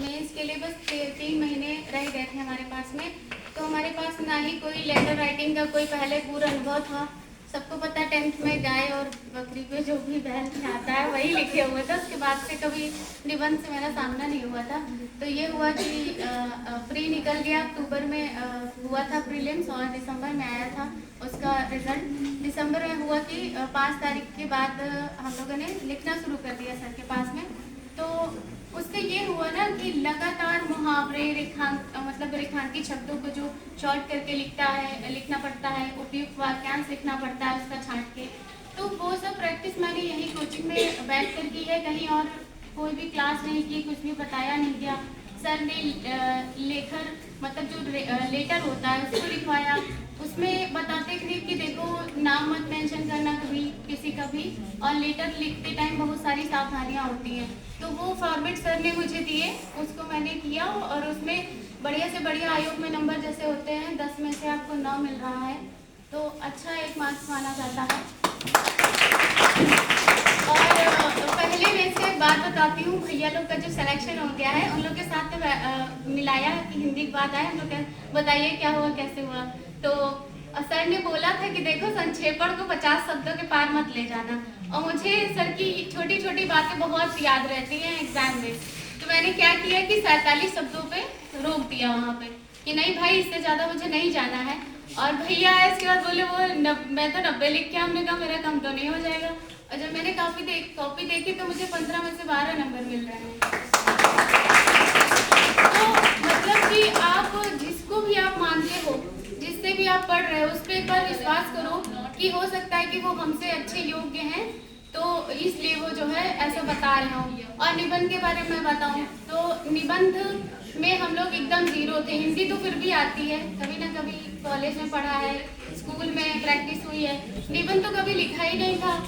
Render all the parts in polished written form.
Mains के लिए बस 3 महीने रह गए थे हमारे पास में, तो हमारे पास ना ही कोई लेटर राइटिंग का कोई पहले पूरा अनुभव था। सबको पता है 10th में गाय और बकरी पे जो भी बैल आता है वही लिखे हुए थे, उसके बाद से कभी निबंध से मेरा सामना नहीं हुआ था। तो ये हुआ कि प्री निकल गया, अक्टूबर में हुआ था प्रीलिम्स और दिसंबर में आया था उसका रिजल्ट। दिसंबर में हुआ कि 5 तारीख के बाद हम लोगों ने लिखना शुरू कर दिया सर के पास में। तो उससे ये हुआ ना कि लगातार मुहावरे मतलब रेखांकित शब्दों को जो शॉर्ट करके लिखना पड़ता है, उपयुक्त वाक्यांश लिखना पड़ता है उसका छांट के। तो वो सब प्रैक्टिस मैंने यही कोचिंग में बैठ कर की है, कहीं और कोई भी क्लास नहीं की, कुछ भी बताया नहीं गया। सर ने लेखन मतलब जो लेटर होता है उसको लिखवाया, उसमें बताते थे कि देखो नाम मत मेंशन करना कभी किसी का भी, और लेटर लिखते टाइम बहुत सारी सावधानियां होती हैं। तो वो फॉर्मेट सर ने मुझे दिए, उसको मैंने किया और उसमें बढ़िया से बढ़िया आयोग में नंबर जैसे होते हैं 10 में से आपको 9 मिल रहा है, तो अच्छा एक मार्क्स माना जाता है। और पहले मैं से एक बात बताती हूँ, भैया लोग का जो सिलेक्शन हो गया है उन लोग के साथ मिलाया कि हिंदी की बात आए, हम लोग बताइए क्या हुआ कैसे हुआ। तो सर ने बोला था कि देखो संक्षेपण को 50 शब्दों के पार मत ले जाना, और मुझे सर की छोटी छोटी बातें बहुत याद रहती हैं एग्जाम में। तो मैंने क्या किया कि 47 शब्दों पे रोक दिया वहाँ पे कि नहीं भाई इससे ज़्यादा मुझे नहीं जाना है। और भैया इसके बाद बोले मैं तो 90 लिख के, हमने कहा मेरा कम तो नहीं हो जाएगा। और जब मैंने कॉपी देखी तो मुझे 15 में से 12 नंबर मिल रहे हैं। तो मतलब कि आप जिसको भी आप मानते हो, जिससे भी आप पढ़ रहे हो, उस पर एक बार विश्वास करो कि हो सकता है कि वो हमसे अच्छे योग्य हैं, तो इसलिए वो जो है ऐसा बता रहे हो। और निबंध के बारे में बताऊं तो निबंध में हम लोग एकदम जीरो थे। हिंदी तो फिर भी आती है, कभी ना कभी कॉलेज में पढ़ा है, स्कूल में प्रैक्टिस हुई है, निबंध तो कभी लिखा ही नहीं था।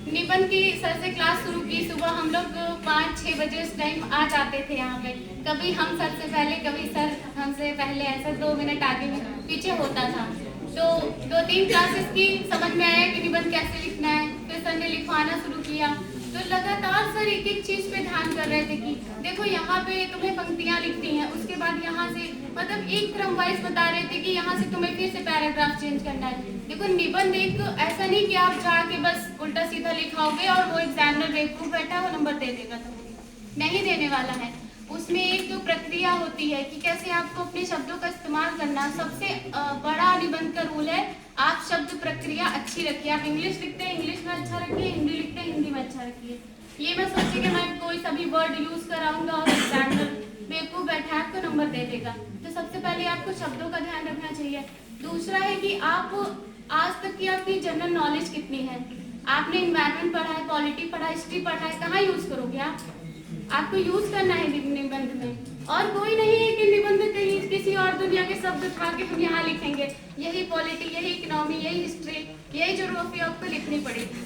निबंध की सर से क्लास शुरू की, सुबह हम लोग 5-6 बजे उस टाइम आ जाते थे यहाँ पे, कभी हम सर से पहले कभी सर हमसे पहले, ऐसा 2 मिनट आगे पीछे होता था। तो 2-3 क्लासेस की समझ में आया कि निबंध कैसे लिखना है, फिर सर ने लिखवाना शुरू किया। तो लगातार सर एक एक चीज पे ध्यान कर रहे थे कि देखो यहाँ पे तुम्हें पंक्तियाँ लिखती हैं, उसके बाद यहाँ से मतलब एक क्रम वाइज बता रहे थे कि यहाँ से तुम्हें फिर से पैराग्राफ चेंज करना है। देखो निबंध एक ऐसा नहीं कि आप जाके बस उल्टा सीधा लिखाओगे और वो एग्जामिनर बेवकूफ बैठा वो नंबर दे देगा, तुम्हें नहीं देने वाला है। उसमें एक तो प्रक्रिया होती है कि कैसे आपको अपने शब्दों का इस्तेमाल करना। सबसे बड़ा निबंध का रूल है आप शब्द प्रक्रिया अच्छी रखिए। आप इंग्लिश लिखते हैं इंग्लिश में अच्छा रखिए, हिंदी लिखते हैं हिंदी में अच्छा रखिए। ये मैं सोची कि मैं कोई सभी वर्ड यूज कराऊंगा और एग्जामिनर बेवकूफ बैठा है आपको नंबर दे देगा। तो सबसे पहले आपको शब्दों का ध्यान रखना चाहिए। दूसरा है कि आप आज तक की आपकी जनरल नॉलेज कितनी है, आपने इन्वायरमेंट पढ़ा है, पॉलिटी पढ़ा है, हिस्ट्री पढ़ा है, कहाँ यूज करोगे आपको यूज करना है निबंध में। और कोई नहीं है कि निबंध कहीं किसी और दुनिया के शब्द उठा के हम यहाँ लिखेंगे, यही पॉलिटी, यही इकोनॉमी, यही हिस्ट्री, यही ज्योग्राफी आपको लिखनी पड़ेगी।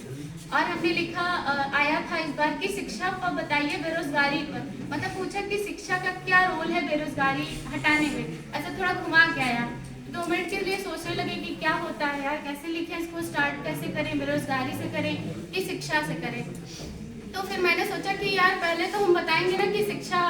और हमने लिखा आया था इस बार की शिक्षा पर बताइए बेरोजगारी पर, मतलब पूछा कि शिक्षा का क्या रोल है बेरोजगारी हटाने में, ऐसा थोड़ा घुमा के आया। 2 मिनट के लिए सोचने लगे कि क्या होता है यार, कैसे लिखें इसको, स्टार्ट कैसे करें, बेरोजगारी से करें कि शिक्षा से करें। तो फिर मैंने सोचा कि यार पहले तो हम बताएंगे ना कि शिक्षा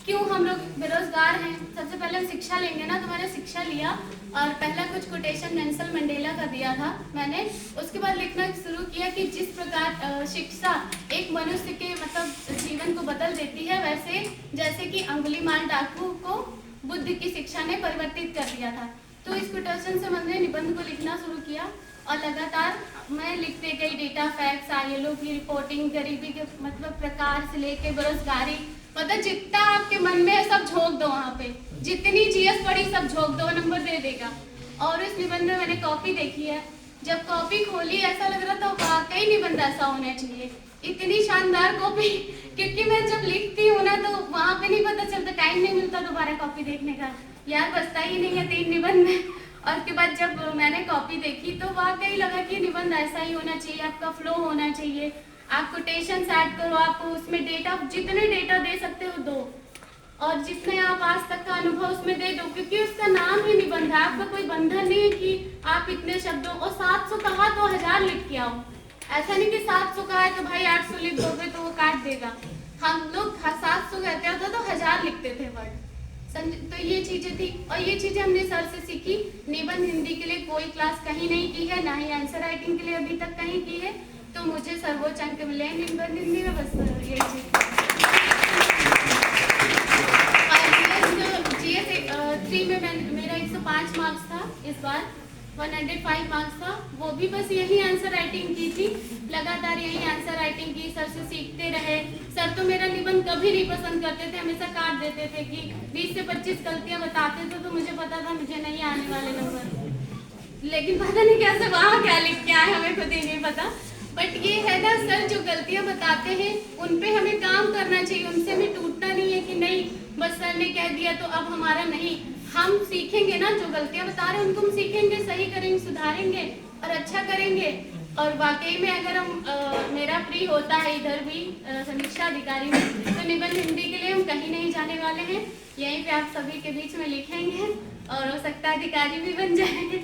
क्यों हम लोग बेरोजगार हैं, सबसे पहले हम शिक्षा लेंगे ना। तो मैंने शिक्षा लिया और पहला कुछ कोटेशन नेल्सन मंडेला का दिया था मैंने, उसके बाद लिखना शुरू किया कि जिस प्रकार शिक्षा एक मनुष्य के मतलब जीवन को बदल देती है, वैसे जैसे कि अंगुलीमाल डाकू को बुद्ध की शिक्षा ने परिवर्तित कर दिया था। तो इस कोटेशन से मैंने निबंध को लिखना शुरू किया और लगातार मैं लिखते गई डेटा फैक्ट्स, आईएलओ की रिपोर्टिंग, गरीबी के मतलब प्रकार से लेके बेरोजगारी, मतलब जितना आपके मन में है सब झोंक दो वहाँ पे, जितनी जीएस पढ़ी सब झोंक दो, नंबर दे देगा। और इस निबंध में मैंने कॉपी देखी है, जब कॉपी खोली ऐसा लग रहा था वाकई निबंध ऐसा होना चाहिए, इतनी शानदार कॉपी। क्योंकि मैं जब लिखती हूँ ना तो वहाँ पे नहीं पता चलता, टाइम नहीं मिलता दोबारा कॉपी देखने का, यार बचता ही नहीं है 3 निबंध में। और उसके बाद जब मैंने कॉपी देखी तो वाकई लगा कि निबंध ऐसा ही होना चाहिए, आपका फ्लो होना चाहिए, आप कोटेशन ऐड करो, आप उसमें डेटा जितने डेटा दे सकते हो दो, और जितने आप आज तक का अनुभव उसमें दे दो, क्योंकि उसका नाम ही निबंध है, आपका कोई बंधन नहीं है कि आप इतने शब्दों, और 700 कहा तो 1000 लिख के आओ, ऐसा नहीं कि 700 कहा है तो भाई 800 लिख दोगे तो वो काट देगा। हम लोग 700 कहते थे तो 1000 लिखते थे वर्ड। तो ये चीजें थी, और ये चीजें हमने सर से सीखी। निबंध हिंदी के लिए कोई क्लास कहीं नहीं की है, ना ही आंसर राइटिंग के लिए अभी तक कहीं की है। तो मुझे सर्वोच्च अंक मिले निबंध हिंदी में, बस यही चीज। GS 3 में मेरा 105 मार्क्स था, इस बार 105 मार्क्स था। वो भी बस यही आंसर राइटिंग की थी, लगातार यही आंसर राइटिंग की, सर से सीखते रहे। सर तो मेरा निबंध कभी नहीं पसंद करते थे, हमेशा काट देते थे कि 20 से 25 गलतियां बताते थे, तो मुझे पता था मुझे नहीं आने वाले नंबर। लेकिन पता नहीं कैसे वहाँ क्या लिख के आए, हमें खुद ही नहीं पता। बट ये है ना, सर जो गलतियां बताते हैं उन पे हमें काम करना चाहिए, उनसे हमें टूटना नहीं है कि नहीं बस सर ने कह दिया तो अब हमारा नहीं। हम सीखेंगे ना, जो गलतियां बता रहे हैं उनको हम सीखेंगे, सही करेंगे, सुधारेंगे और अच्छा करेंगे। और वाकई में अगर हम मेरा फ्री होता है इधर भी समीक्षा अधिकारी में, तो निबंध हिंदी के लिए हम कहीं नहीं जाने वाले हैं, यहीं पे आप सभी के बीच में लिखेंगे और हो सकता है अधिकारी भी बन जाएंगे।